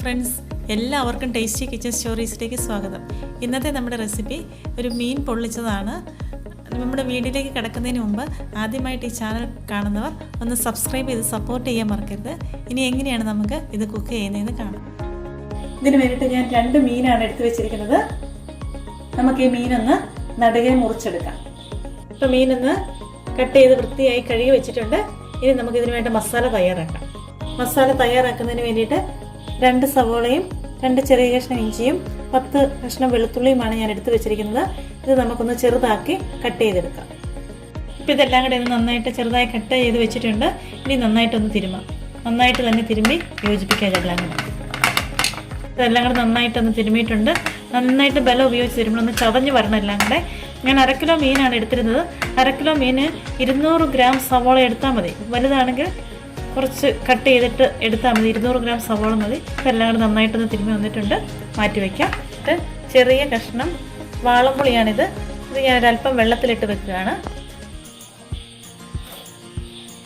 Friends, എല്ലാവർക്കും tasty kitchen സ്റ്റോറീസിലേക്ക് സ്വാഗതം. ഇന്നത്തെ നമ്മുടെ റെസിപ്പി ഒരു മീൻ പൊള്ളിച്ചതാണ്. നമ്മുടെ വീഡിയോയിലേക്ക് കിടക്കുന്നതിന് മുമ്പ് ആദ്യമായിട്ട് ഈ ചാനൽ കാണുന്നവർ ഒന്ന് സബ്സ്ക്രൈബ് ചെയ്ത് സപ്പോർട്ട് ചെയ്യാൻ മറക്കരുത്. ഇനി എങ്ങനെയാണ് നമുക്ക് ഇത് കുക്ക് ചെയ്യുന്നതെന്ന് കാണാം. ഇതിന് വേണ്ടിയിട്ട് ഞാൻ 2 മീനാണ് എടുത്തു വെച്ചിരിക്കുന്നത്. നമുക്ക് ഈ മീനൊന്ന് നടുകെ മുറിച്ചെടുക്കാം. ഇപ്പോൾ മീനൊന്ന് കട്ട് ചെയ്ത് വൃത്തിയായി കഴുകി വെച്ചിട്ടുണ്ട്. ഇനി നമുക്കിതിന് വേണ്ട മസാല തയ്യാറാക്കാം. മസാല തയ്യാറാക്കുന്നതിന് വേണ്ടിയിട്ട് 2 സവോളയും 2 ചെറിയ കഷ്ണം ഇഞ്ചിയും 10 കഷ്ണം വെളുത്തുള്ളിയുമാണ് ഞാൻ എടുത്തു വെച്ചിരിക്കുന്നത്. ഇത് നമുക്കൊന്ന് ചെറുതാക്കി കട്ട് ചെയ്തെടുക്കാം. ഇപ്പോൾ ഇതെല്ലാം കൂടെ ഒന്ന് നന്നായിട്ട് ചെറുതായി കട്ട് ചെയ്ത് വെച്ചിട്ടുണ്ട്. ഇനി നന്നായിട്ടൊന്ന് തിരുമാം. നന്നായിട്ട് തന്നെ തിരുമ്പി യോജിപ്പിക്കാം. ഇതെല്ലാം കൂടെ നന്നായിട്ടൊന്ന് തിരുമിയിട്ടുണ്ട്. നന്നായിട്ട് ബലം ഉപയോഗിച്ച് തിരുമ്പണം, ഒന്ന് ചതഞ്ഞ് വരണം എല്ലാം കൂടെ. ഞാൻ 1/2 കിലോ മീനാണ് എടുത്തിരുന്നത്. 1/2 കിലോ മീന് 200 ഗ്രാം സവോള എടുത്താൽ മതി. വലുതാണെങ്കിൽ കുറച്ച് കട്ട് ചെയ്തിട്ട് എടുത്താൽ മതി. 200 ഗ്രാം സവോള മതി. ഇതെല്ലാം കൂടെ നന്നായിട്ടൊന്ന് തിരുമ്മി വന്നിട്ടുണ്ട്. മാറ്റി വയ്ക്കാം. ചെറിയ കഷ്ണം വാളംപുളിയാണിത്. ഇത് ഞാനൊരല്പം വെള്ളത്തിലിട്ട് വെക്കുകയാണ്.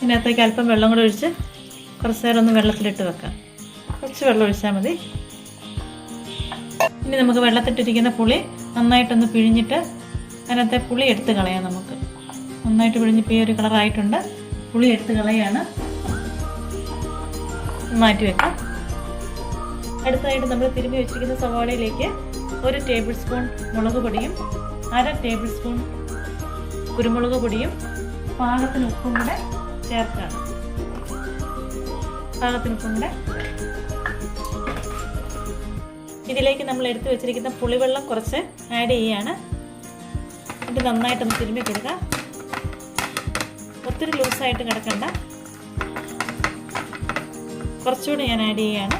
ഇതിനകത്തേക്ക് അല്പം വെള്ളം കൂടെ ഒഴിച്ച് കുറച്ച് നേരം ഒന്ന് വെള്ളത്തിലിട്ട് വെക്കാം. കുറച്ച് വെള്ളം ഒഴിച്ചാൽ മതി. ഇനി നമുക്ക് വെള്ളത്തിട്ടിരിക്കുന്ന പുളി നന്നായിട്ടൊന്ന് പിഴിഞ്ഞിട്ട് അതിനകത്തെ പുളി എടുത്ത് കളയാം. നമുക്ക് നന്നായിട്ട് പിഴിഞ്ഞിപ്പോൾ ഈ ഒരു കളറായിട്ടുണ്ട്. പുളി എടുത്ത് കളയാണ്. മാറ്റി വെക്കാം. അടുത്തതായിട്ട് നമ്മൾ തിരുമ്മി വെച്ചിരിക്കുന്ന സവാളയിലേക്ക് 1 ടേബിൾ സ്പൂൺ മുളക് പൊടിയും 1/2 ടേബിൾ സ്പൂൺ കുരുമുളക് പൊടിയും പാകത്തിന് ഉപ്പും കൂടെ ചേർക്കുകയാണ്. പാകത്തിന് ഉപ്പും കൂടെ ഇതിലേക്ക് നമ്മൾ എടുത്തു വെച്ചിരിക്കുന്ന പുളിവെള്ളം കുറച്ച് ആഡ് ചെയ്യുകയാണ്. ഇത് നന്നായിട്ടൊന്ന് തിരുമ്മി കൊടുക്കുക. ഒത്തിരി ലൂസായിട്ട് കിടക്കണ്ട, കുറച്ചുകൂടി ഞാൻ ആഡ് ചെയ്യുകയാണ്.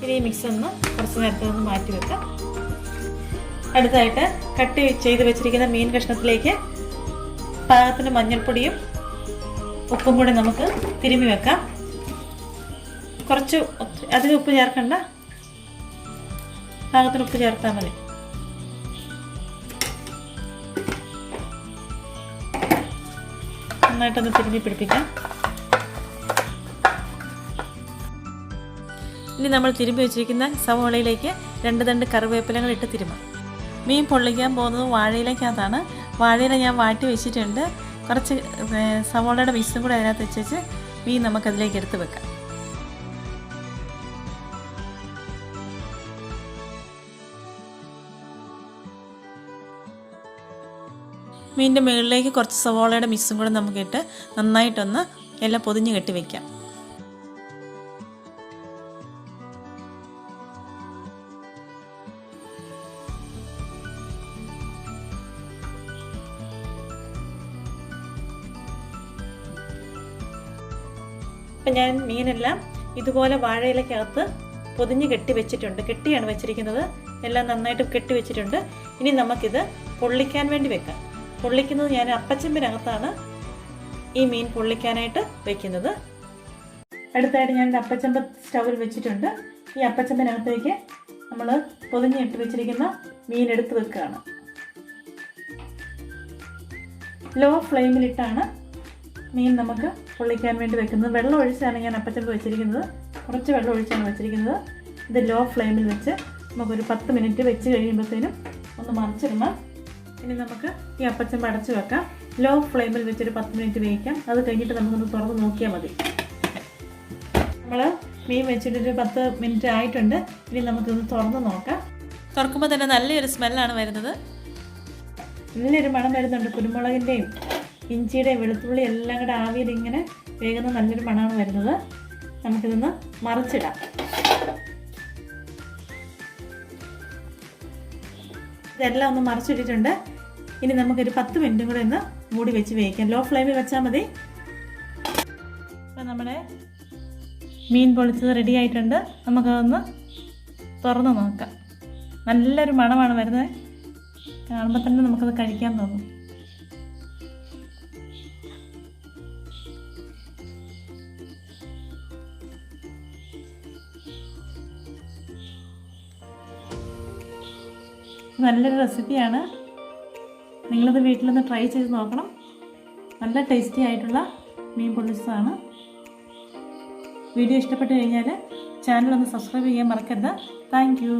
ഇനി ഈ മിക്സ് ഒന്ന് കുറച്ച് നേരത്തെ ഒന്ന് മാറ്റി വെക്കാം. അടുത്തായിട്ട് കട്ട് ചെയ്ത് വെച്ചിരിക്കുന്ന മീൻ കഷ്ണത്തിലേക്ക് പാകത്തിന് മഞ്ഞൾപ്പൊടിയും ഉപ്പും കൂടെ നമുക്ക് തിരുമ്മി വെക്കാം. കുറച്ച് അധികം ഉപ്പ് ചേർക്കണ്ട, പാകത്തിന് ഉപ്പ് ചേർത്താൽ മതി. നന്നായിട്ടൊന്ന് തിരുമ്മി പിടിപ്പിക്കാം. ഇനി നമ്മൾ തിരുമ്പി വെച്ചിരിക്കുന്ന സവോളയിലേക്ക് 2 തണ്ട് കറിവേപ്പിലകൾ ഇട്ട് തിരുമാം. മീൻ പൊള്ളിക്കാൻ പോകുന്നത് വാഴയിലേക്കകത്താണ്. വാഴയില ഞാൻ വാട്ടി വെച്ചിട്ടുണ്ട്. കുറച്ച് സവോളയുടെ പീസും കൂടെ അതിനകത്ത് വെച്ച് മീൻ നമുക്കതിലേക്ക് എടുത്ത് വെക്കാം. മീനിൻ്റെ മുകളിലേക്ക് കുറച്ച് സവോളയുടെ മിക്സും കൂടെ നമുക്കിട്ട് നന്നായിട്ടൊന്ന് എല്ലാം പൊതിഞ്ഞ് കെട്ടി വയ്ക്കാം. അപ്പം ഞാൻ മീനെല്ലാം ഇതുപോലെ വാഴയിലക്കകത്ത് പൊതിഞ്ഞ് കെട്ടി വെച്ചിട്ടുണ്ട്. കെട്ടിയാണ് വെച്ചിരിക്കുന്നത്. എല്ലാം നന്നായിട്ട് കെട്ടി വെച്ചിട്ടുണ്ട്. ഇനി നമുക്കിത് പൊള്ളിക്കാൻ വേണ്ടി വെക്കാം. പൊള്ളിക്കുന്നത് ഞാൻ അപ്പച്ചമ്പിനകത്താണ് ഈ മീൻ പൊള്ളിക്കാനായിട്ട് വെക്കുന്നത്. അടുത്തായിട്ട് ഞാൻ അപ്പച്ചമ്പ് സ്റ്റൗവിൽ വെച്ചിട്ടുണ്ട്. ഈ അപ്പച്ചമ്പിനകത്തേക്ക് നമ്മൾ പൊതിഞ്ഞിട്ട് വെച്ചിരിക്കുന്ന മീൻ എടുത്ത് വെക്കുകയാണ്. ലോ ഫ്ലെയിമിലിട്ടാണ് മീൻ നമുക്ക് പൊള്ളിക്കാൻ വേണ്ടി വെക്കുന്നത്. വെള്ളം ഒഴിച്ചാണ് ഞാൻ അപ്പച്ചമ്പ് വെച്ചിരിക്കുന്നത്. കുറച്ച് വെള്ളം ഒഴിച്ചാണ് വെച്ചിരിക്കുന്നത്. ഇത് ലോ ഫ്ലെയിമിൽ വെച്ച് നമുക്കൊരു 10 മിനിറ്റ് വെച്ച് കഴിയുമ്പോഴത്തേനും ഒന്ന് മറിച്ചിടണം. ഇനി നമുക്ക് ഈ അപ്പച്ചമ്പ് അടച്ചു വെക്കാം. ലോ ഫ്ലെയിമിൽ വെച്ചൊരു 10 മിനിറ്റ് വേവിക്കാം. അത് കഴിഞ്ഞിട്ട് നമുക്കൊന്ന് തുറന്ന് നോക്കിയാൽ മതി. നമ്മൾ മീൻ വെച്ചിട്ടൊരു 10 മിനിറ്റ് ആയിട്ടുണ്ട്. ഇനി നമുക്കൊന്ന് തുറന്ന് നോക്കാം. തുറക്കുമ്പോൾ തന്നെ നല്ലൊരു സ്മെല്ലാണ് വരുന്നത്. നല്ലൊരു മണം വരുന്നുണ്ട്. കുരുമുളകിൻ്റെയും ഇഞ്ചിയുടെയും വെളുത്തുള്ളി എല്ലാം കൂടെ ആവിയിൽ ഇങ്ങനെ വേഗം നല്ലൊരു മണമാണ് വരുന്നത്. നമുക്കിതൊന്ന് മറിച്ചിടാം. ഇതെല്ലാം ഒന്ന് മറിച്ചിട്ടിട്ടുണ്ട്. ഇനി നമുക്കൊരു 10 മിനിറ്റും കൂടെ ഒന്ന് മൂടി വെച്ച് വേവിക്കാം. ലോ ഫ്ലെയിമിൽ വെച്ചാൽ മതി. അപ്പം നമ്മുടെ മീൻ പൊളിച്ചത് റെഡി ആയിട്ടുണ്ട്. നമുക്കതൊന്ന് തുറന്ന് നോക്കാം. നല്ലൊരു മണമാണ് വരുന്നത്. കാണുമ്പോൾ തന്നെ നമുക്കത് കഴിക്കാൻ തോന്നും. നല്ലൊരു റെസിപ്പിയാണ്. നിങ്ങളിത് വീട്ടിലൊന്ന് ട്രൈ ചെയ്ത് നോക്കണം. നല്ല ടേസ്റ്റി ആയിട്ടുള്ള മീൻ പൊള്ളിച്ചതാണ്. വീഡിയോ ഇഷ്ടപ്പെട്ട് കഴിഞ്ഞാൽ ചാനൽ ഒന്ന് സബ്സ്ക്രൈബ് ചെയ്യാൻ മറക്കരുത്. Thank you.